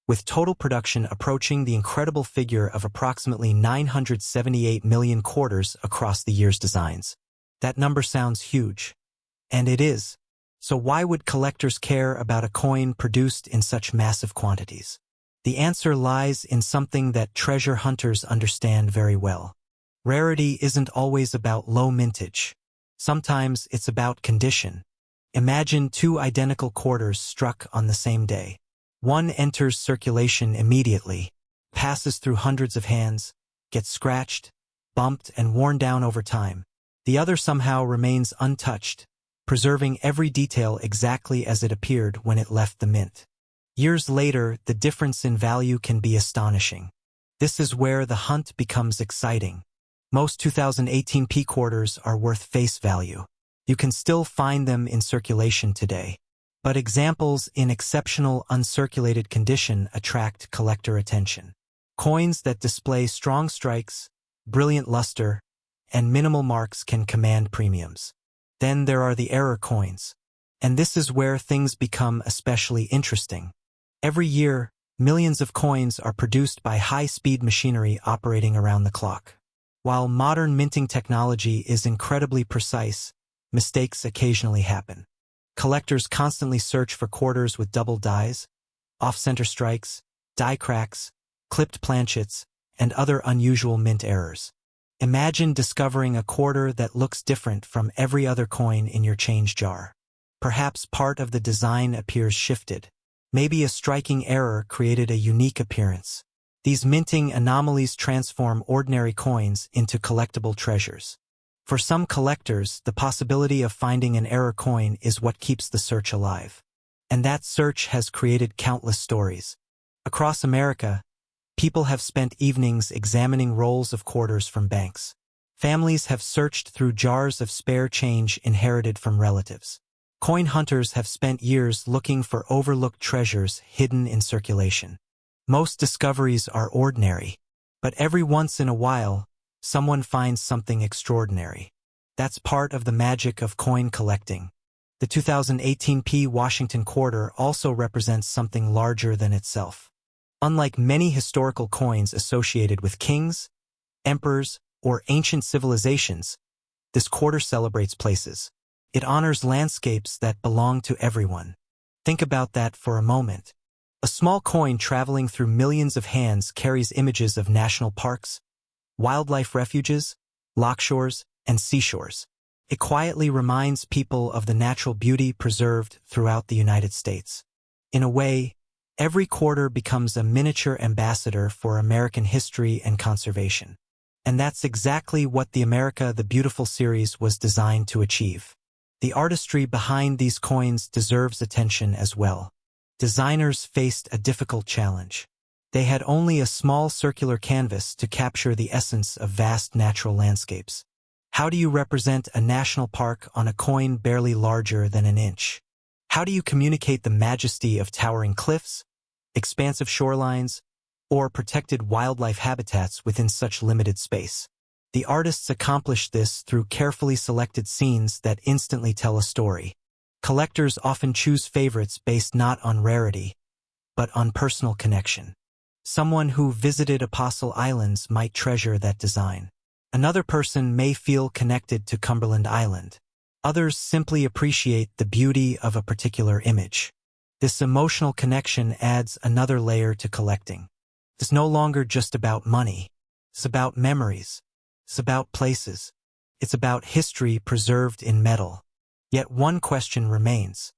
Speaker 1: with total production approaching the incredible figure of approximately 978 million quarters across the year's designs. That number sounds huge. And it is. So why would collectors care about a coin produced in such massive quantities? The answer lies in something that treasure hunters understand very well. Rarity isn't always about low mintage. Sometimes it's about condition. Imagine two identical quarters struck on the same day. One enters circulation immediately, passes through hundreds of hands, gets scratched, bumped, and worn down over time. The other somehow remains untouched, preserving every detail exactly as it appeared when it left the mint. Years later, the difference in value can be astonishing. This is where the hunt becomes exciting. Most 2018 P quarters are worth face value. You can still find them in circulation today. But examples in exceptional uncirculated condition attract collector attention. Coins that display strong strikes, brilliant luster, and minimal marks can command premiums. Then there are the error coins. And this is where things become especially interesting. Every year, millions of coins are produced by high-speed machinery operating around the clock. While modern minting technology is incredibly precise, mistakes occasionally happen. Collectors constantly search for quarters with double dies, off-center strikes, die cracks, clipped planchets, and other unusual mint errors. Imagine discovering a quarter that looks different from every other coin in your change jar. Perhaps part of the design appears shifted. Maybe a striking error created a unique appearance. These minting anomalies transform ordinary coins into collectible treasures. For some collectors, the possibility of finding an error coin is what keeps the search alive. And that search has created countless stories. Across America, people have spent evenings examining rolls of quarters from banks. Families have searched through jars of spare change inherited from relatives. Coin hunters have spent years looking for overlooked treasures hidden in circulation. Most discoveries are ordinary, but every once in a while, someone finds something extraordinary. That's part of the magic of coin collecting. The 2018 P Washington quarter also represents something larger than itself. Unlike many historical coins associated with kings, emperors, or ancient civilizations, this quarter celebrates places. It honors landscapes that belong to everyone. Think about that for a moment. A small coin traveling through millions of hands carries images of national parks, wildlife refuges, lockshores, and seashores. It quietly reminds people of the natural beauty preserved throughout the United States. In a way, every quarter becomes a miniature ambassador for American history and conservation. And that's exactly what the America the Beautiful series was designed to achieve. The artistry behind these coins deserves attention as well. Designers faced a difficult challenge. They had only a small circular canvas to capture the essence of vast natural landscapes. How do you represent a national park on a coin barely larger than an inch? How do you communicate the majesty of towering cliffs, expansive shorelines, or protected wildlife habitats within such limited space? The artists accomplished this through carefully selected scenes that instantly tell a story. Collectors often choose favorites based not on rarity, but on personal connection. Someone who visited Apostle Islands might treasure that design. Another person may feel connected to Cumberland Island. Others simply appreciate the beauty of a particular image. This emotional connection adds another layer to collecting. It's no longer just about money. It's about memories. It's about places. It's about history preserved in metal. Yet one question remains.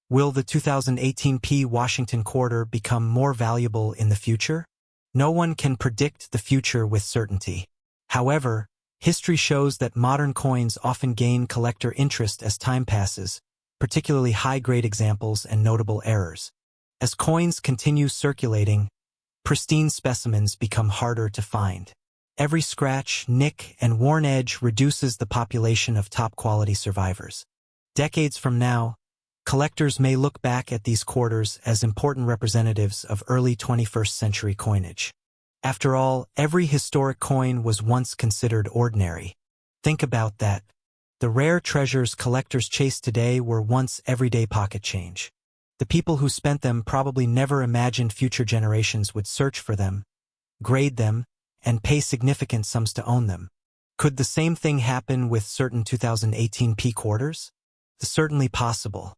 Speaker 1: Will the 2018 P Washington quarter become more valuable in the future? No one can predict the future with certainty. However, history shows that modern coins often gain collector interest as time passes, particularly high-grade examples and notable errors. As coins continue circulating, pristine specimens become harder to find. Every scratch, nick, and worn edge reduces the population of top-quality survivors. Decades from now, collectors may look back at these quarters as important representatives of early 21st century coinage. After all, every historic coin was once considered ordinary. Think about that. The rare treasures collectors chase today were once everyday pocket change. The people who spent them probably never imagined future generations would search for them, grade them, and pay significant sums to own them. Could the same thing happen with certain 2018 P quarters? It's certainly possible.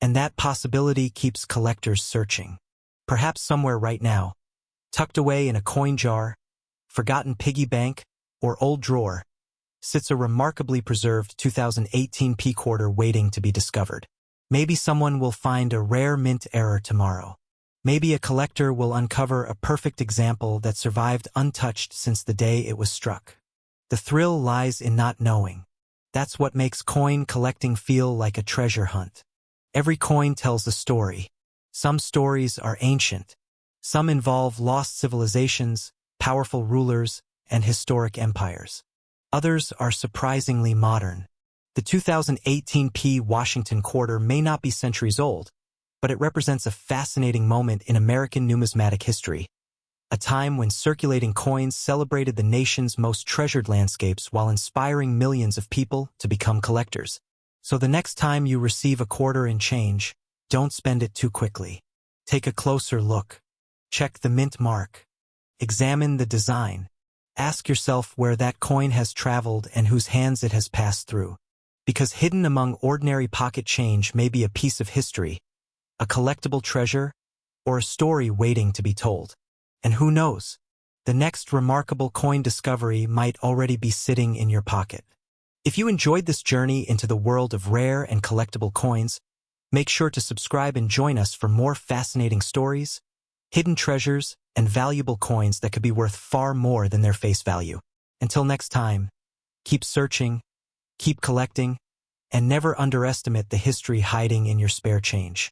Speaker 1: And that possibility keeps collectors searching. Perhaps somewhere right now, tucked away in a coin jar, forgotten piggy bank, or old drawer, sits a remarkably preserved 2018 P quarter waiting to be discovered. Maybe someone will find a rare mint error tomorrow. Maybe a collector will uncover a perfect example that survived untouched since the day it was struck. The thrill lies in not knowing. That's what makes coin collecting feel like a treasure hunt. Every coin tells a story. Some stories are ancient. Some involve lost civilizations, powerful rulers, and historic empires. Others are surprisingly modern. The 2018 P Washington quarter may not be centuries old, but it represents a fascinating moment in American numismatic history, a time when circulating coins celebrated the nation's most treasured landscapes while inspiring millions of people to become collectors. So the next time you receive a quarter in change, don't spend it too quickly. Take a closer look. Check the mint mark. Examine the design. Ask yourself where that coin has traveled and whose hands it has passed through. Because hidden among ordinary pocket change may be a piece of history, a collectible treasure, or a story waiting to be told. And who knows? The next remarkable coin discovery might already be sitting in your pocket. If you enjoyed this journey into the world of rare and collectible coins, make sure to subscribe and join us for more fascinating stories, hidden treasures, and valuable coins that could be worth far more than their face value. Until next time, keep searching, keep collecting, and never underestimate the history hiding in your spare change.